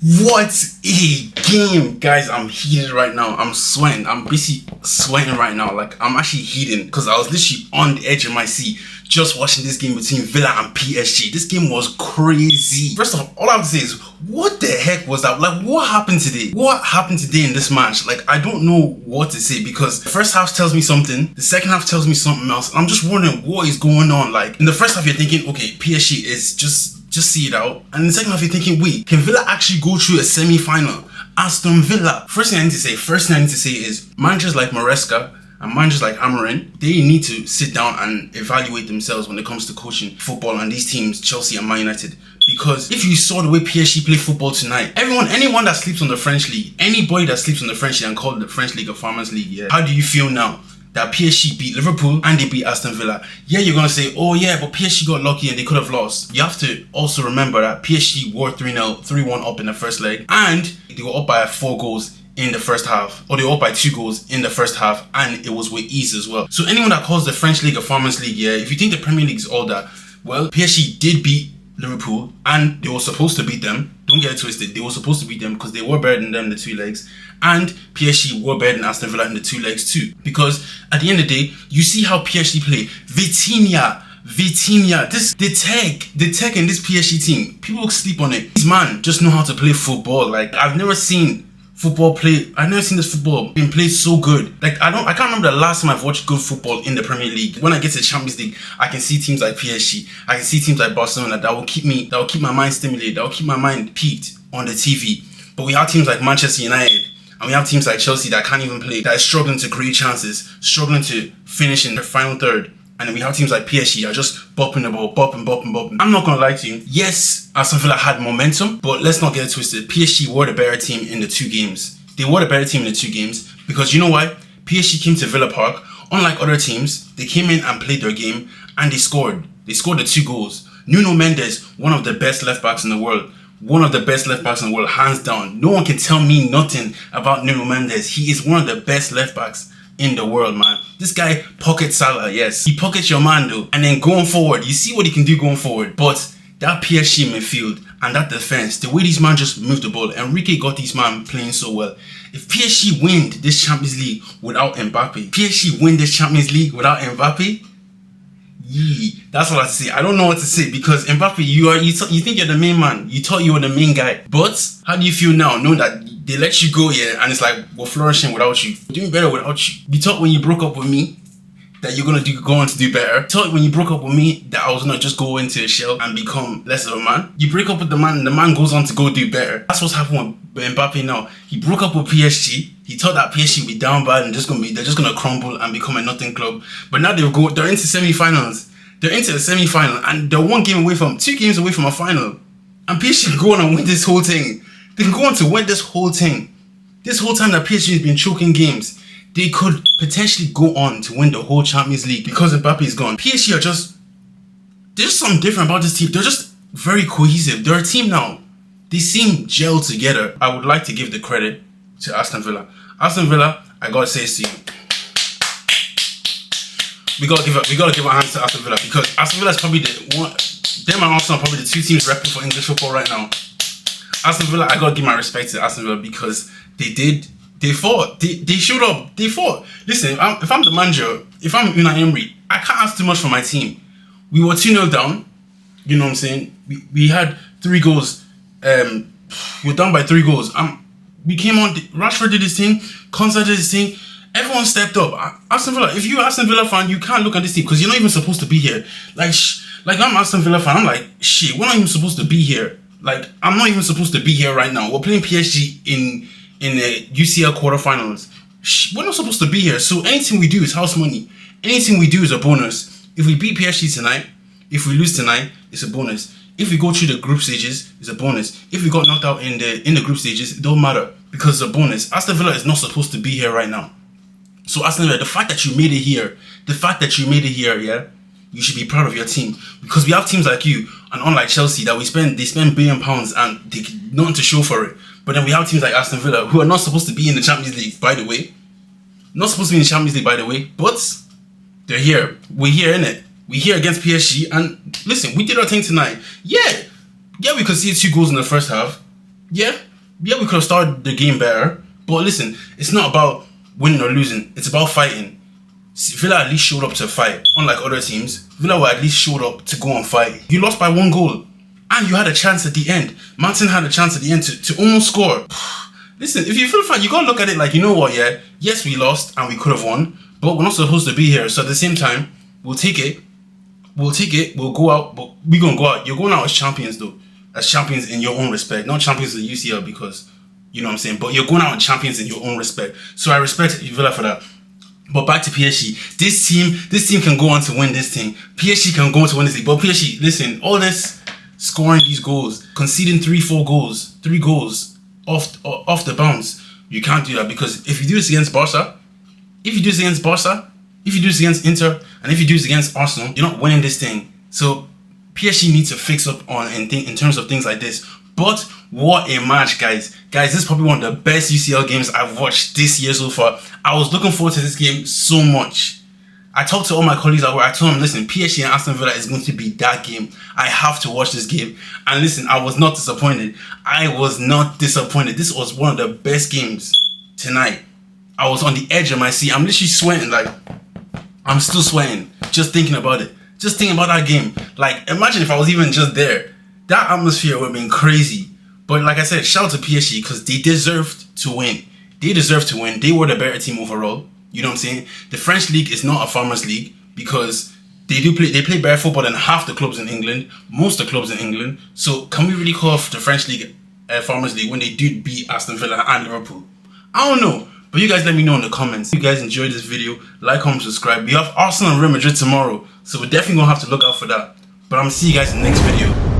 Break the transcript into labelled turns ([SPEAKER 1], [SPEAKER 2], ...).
[SPEAKER 1] What a game, guys. I'm heated right now. I'm sweating. I'm basically sweating right now. Like, I'm actually heating because I was literally on the edge of my seat just watching this game between Villa and PSG. This game was crazy. First off, all I have to say is, what the heck was that? Like, what happened today? What happened today in this match? Like, I don't know what to say because the first half tells me something, the second half tells me something else, and I'm just wondering what is going on. Like, in the first half, you're thinking, okay, PSG is just see it out. And in the second half, you're thinking, wait, can Villa actually go through a semi-final? Aston Villa. First thing I need to say is managers like Maresca and managers like Amarin, they need to sit down and evaluate themselves when it comes to coaching football and these teams, Chelsea and Man United. Because if you saw the way PSG play football tonight, anyone that sleeps on the French league, anybody that sleeps on the French league and called the French league a farmers league, yeah, how do you feel now that PSG beat Liverpool and they beat Aston Villa? Yeah, you're going to say, oh yeah, but PSG got lucky and they could have lost. You have to also remember that PSG were 3-1 up in the first leg and they were up by 4 goals in the first half, or they were up by 2 goals in the first half, and it was with ease as well. So anyone that calls the French league a farmers league, yeah, if you think the Premier League is all that, well, PSG did beat Liverpool and they were supposed to beat them. Don't get it twisted, they were supposed to beat them because they were better than them in the 2 legs, and PSG were better than Aston Villa in the 2 legs too. Because at the end of the day, you see how PSG play. Vitinha, the tech in this PSG team, people sleep on it. These man just know how to play football. Like, I've never seen this football being played so good. Like, I can't remember the last time I've watched good football in the Premier League. When I get to the Champions League, I can see teams like PSG, I can see teams like Barcelona that will keep my mind stimulated, that will keep my mind peaked on the TV. But we have teams like Manchester United, and we have teams like Chelsea that can't even play, that is struggling to create chances, struggling to finish in the final third. And then we have teams like PSG that are just bopping the ball, bopping. I'm not going to lie to you. Yes, Aston Villa had momentum, but let's not get it twisted. PSG were the better team in the 2 games. They were the better team in the 2 games because you know why? PSG came to Villa Park. Unlike other teams, they came in and played their game and they scored. They scored the 2 goals. Nuno Mendes, one of the best left backs in the world. One of the best left backs in the world, hands down. No one can tell me nothing about Nuno Mendes. He is one of the best left backs in the world, man. This guy pockets Salah, yes. He pockets your man though. And then going forward, you see what he can do going forward. But that PSG midfield and that defense, the way these man just moved the ball, Enrique got these man playing so well. If PSG win this Champions League without Mbappe, that's what I say. I don't know what to say because Mbappe, you think you're the main man. You thought you were the main guy. But how do you feel now knowing that they let you go here and it's like we're flourishing without you? We're doing better without you. You thought when you broke up with me that you're go on to do better. You thought when you broke up with me that I was gonna just go into a shell and become less of a man. You break up with the man and the man goes on to go do better. That's what's happening with Mbappe now. He broke up with PSG. He thought that PSG would be down bad and they're just gonna crumble and become a nothing club. But now they're into semi-finals. They're into the semi-final and they're 2 games away from a final. And PSG can go on and win this whole thing. They can go on to win this whole thing. This whole time that PSG has been choking games, they could potentially go on to win the whole Champions League because Mbappe is gone. PSG there's something different about this team. They're just very cohesive. They're a team now. They seem gelled together. I would like to give the credit to Aston Villa. Aston Villa, I gotta say this to you. We gotta give a hand to Aston Villa because Aston Villa is probably them and Arsenal are probably the 2 teams repping for English football right now. Aston Villa, I gotta give my respect to Aston Villa because they fought, they showed up, they fought. Listen, if I'm the manager, if I'm Unai Emery, I can't ask too much for my team. We were 2-0 down, you know what I'm saying? We had 3 goals, we were down by 3 goals. We came on, Rashford did his thing, Konsa did his thing, everyone stepped up. Aston Villa, if you're an Aston Villa fan, you can't look at this team because you're not even supposed to be here. Like I'm an Aston Villa fan, I'm like, shit, we're not even supposed to be here. Like, I'm not even supposed to be here right now. We're playing PSG in the UCL quarterfinals. We're not supposed to be here. So anything we do is house money. Anything we do is a bonus. If we beat PSG tonight, if we lose tonight, it's a bonus. If we go through the group stages, it's a bonus. If we got knocked out in the group stages, it don't matter because it's a bonus. Aston Villa is not supposed to be here right now. So Aston Villa, the fact that you made it here, yeah, you should be proud of your team because we have teams like you and unlike Chelsea that they spend £1 billion and they nothing to show for it. But then we have teams like Aston Villa who are not supposed to be in the Champions League, by the way. But they're here. We're here, innit? We're here against PSG and listen, we did our thing tonight. Yeah, we conceded 2 goals in the first half. Yeah, Yeah, we could have started the game better. But listen, it's not about winning or losing. It's about fighting. Villa at least showed up to fight. Unlike other teams, Villa were at least showed up to go and fight. You lost by 1 goal. And you had a chance at the end. Martin had a chance at the end to almost score. Listen, if you feel fine, you gotta look at it like, you know what, yeah? Yes, we lost and we could have won. But we're not supposed to be here. So at the same time, we'll take it. We'll take it. We'll go out. But we're gonna go out. You're going out as champions though. As champions in your own respect. Not champions of the UCL because, you know what I'm saying? But you're going out as champions in your own respect. So I respect Villa for that. But back to PSG. This team can go on to win this thing. PSG can go on to win this thing. But PSG, listen, all this scoring these goals, conceding 3 goals off the bounce, you can't do that, because if you do this against Barca, if you do this against Inter, and if you do this against Arsenal, you're not winning this thing. So PSG needs to fix up on in terms of things like this. But what a match, guys. Guys, this is probably one of the best UCL games I've watched this year so far. I was looking forward to this game so much. I talked to all my colleagues at work. I told them, listen, PSG and Aston Villa is going to be that game. I have to watch this game. And listen, I was not disappointed. I was not disappointed. This was one of the best games tonight. I was on the edge of my seat. I'm literally sweating. Like, I'm still sweating just thinking about it. Just thinking about that game. Like, imagine if I was even just there. That atmosphere would have been crazy. But like I said, shout out to PSG because they deserved to win. They deserved to win. They were the better team overall. You know what I'm saying? The French league is not a farmers league because they play better football than half the clubs in England, most of the clubs in England. So can we really call the French league a farmers league when they did beat Aston Villa and Liverpool? I don't know. But you guys let me know in the comments. If you guys enjoyed this video, like, comment, subscribe. We have Arsenal and Real Madrid tomorrow, so we're definitely going to have to look out for that. But I'm going to see you guys in the next video.